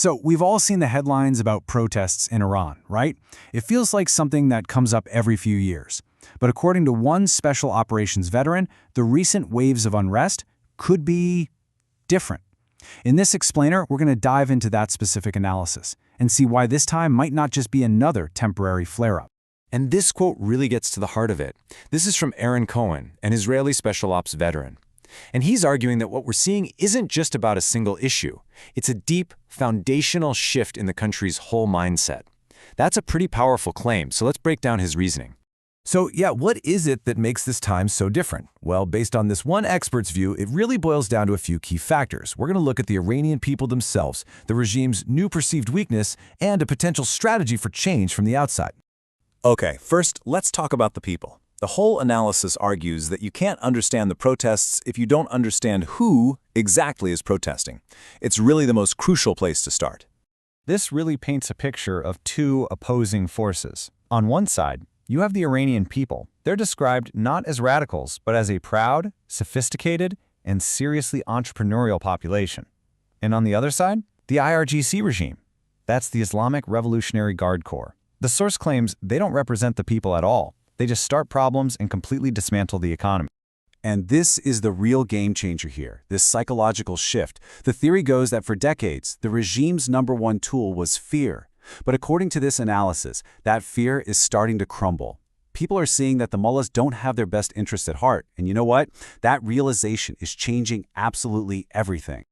So we've all seen the headlines about protests in Iran, right? It feels like something that comes up every few years. But according to one special operations veteran, the recent waves of unrest could be different. In this explainer, we're going to dive into that specific analysis and see why this time might not just be another temporary flare-up. And this quote really gets to the heart of it. This is from Aaron Cohen, an Israeli special ops veteran. And he's arguing that what we're seeing isn't just about a single issue. It's a deep, foundational shift in the country's whole mindset. That's a pretty powerful claim, so let's break down his reasoning. So yeah, what is it that makes this time so different? Well, based on this one expert's view, it really boils down to a few key factors. We're going to look at the Iranian people themselves, the regime's new perceived weakness, and a potential strategy for change from the outside. Okay, first, let's talk about the people. The whole analysis argues that you can't understand the protests if you don't understand who exactly is protesting. It's really the most crucial place to start. This really paints a picture of two opposing forces. On one side, you have the Iranian people. They're described not as radicals, but as a proud, sophisticated, and seriously entrepreneurial population. And on the other side, the IRGC regime. That's the Islamic Revolutionary Guard Corps. The source claims they don't represent the people at all. They just start problems and completely dismantle the economy. And this is the real game changer here, this psychological shift. The theory goes that for decades, the regime's #1 tool was fear. But according to this analysis, that fear is starting to crumble. People are seeing that the mullahs don't have their best interests at heart. And you know what? That realization is changing absolutely everything.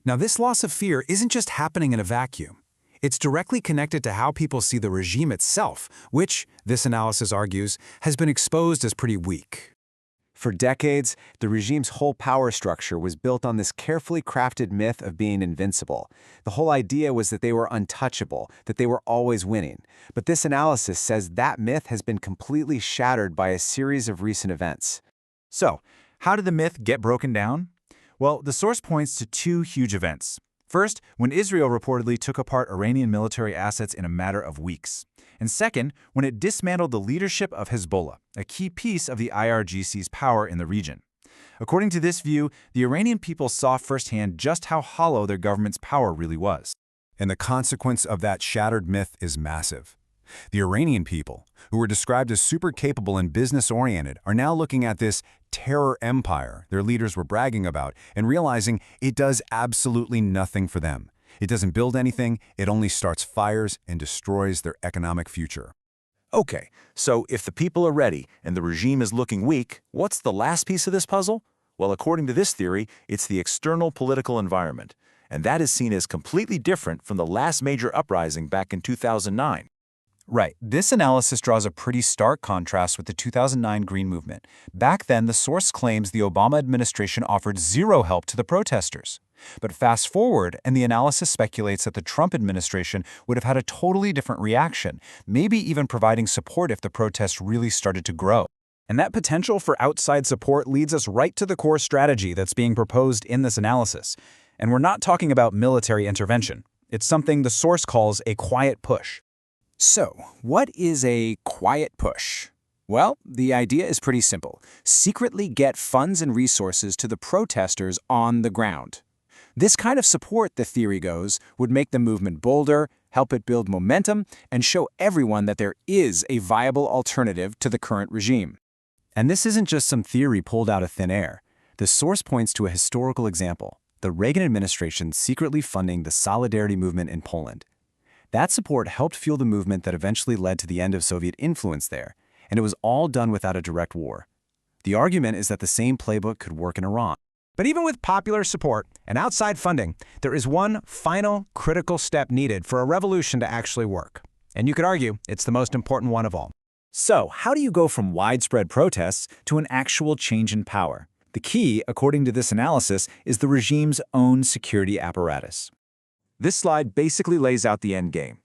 Now, this loss of fear isn't just happening in a vacuum. It's directly connected to how people see the regime itself, which, this analysis argues, has been exposed as pretty weak. For decades, the regime's whole power structure was built on this carefully crafted myth of being invincible. The whole idea was that they were untouchable, that they were always winning. But this analysis says that myth has been completely shattered by a series of recent events. So, how did the myth get broken down? Well, the source points to two huge events. First, when Israel reportedly took apart Iranian military assets in a matter of weeks. And second, when it dismantled the leadership of Hezbollah, a key piece of the IRGC's power in the region. According to this view, the Iranian people saw firsthand just how hollow their government's power really was. And the consequence of that shattered myth is massive. The Iranian people, who were described as super capable and business-oriented, are now looking at this terror empire their leaders were bragging about and realizing it does absolutely nothing for them. It doesn't build anything, it only starts fires and destroys their economic future. Okay, so if the people are ready and the regime is looking weak, what's the last piece of this puzzle? Well, according to this theory, it's the external political environment. And that is seen as completely different from the last major uprising back in 2009. Right. This analysis draws a pretty stark contrast with the 2009 Green Movement. Back then, the source claims the Obama administration offered zero help to the protesters. But fast forward, and the analysis speculates that the Trump administration would have had a totally different reaction, maybe even providing support if the protests really started to grow. And that potential for outside support leads us right to the core strategy that's being proposed in this analysis. And we're not talking about military intervention. It's something the source calls a quiet push. So, what is a quiet push? Well, the idea is pretty simple. Secretly get funds and resources to the protesters on the ground. This kind of support, the theory goes, would make the movement bolder, help it build momentum, and show everyone that there is a viable alternative to the current regime. And this isn't just some theory pulled out of thin air. The source points to a historical example, the Reagan administration secretly funding the Solidarity movement in Poland. That support helped fuel the movement that eventually led to the end of Soviet influence there, and it was all done without a direct war. The argument is that the same playbook could work in Iran. But even with popular support and outside funding, there is one final critical step needed for a revolution to actually work. And you could argue it's the most important one of all. So, how do you go from widespread protests to an actual change in power? The key, according to this analysis, is the regime's own security apparatus. This slide basically lays out the end game.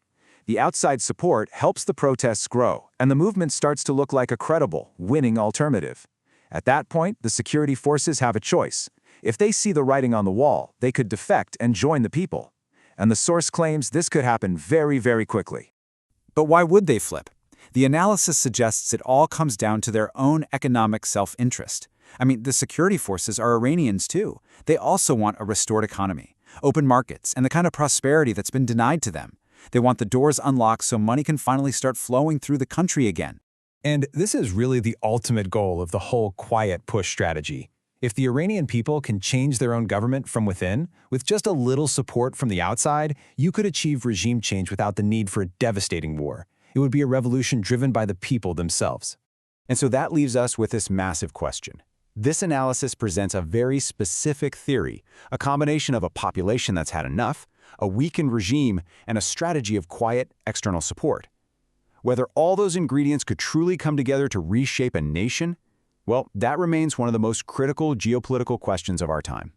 The outside support helps the protests grow, and the movement starts to look like a credible, winning alternative. At that point, the security forces have a choice. If they see the writing on the wall, they could defect and join the people. And the source claims this could happen very, very quickly. But why would they flip? The analysis suggests it all comes down to their own economic self-interest. I mean, the security forces are Iranians too. They also want a restored economy, open markets, and the kind of prosperity that's been denied to them. They want the doors unlocked so money can finally start flowing through the country again. And this is really the ultimate goal of the whole quiet push strategy. If the Iranian people can change their own government from within, with just a little support from the outside, you could achieve regime change without the need for a devastating war. It would be a revolution driven by the people themselves. And so that leaves us with this massive question. This analysis presents a very specific theory, a combination of a population that's had enough, a weakened regime, and a strategy of quiet external support. Whether all those ingredients could truly come together to reshape a nation, well, that remains one of the most critical geopolitical questions of our time.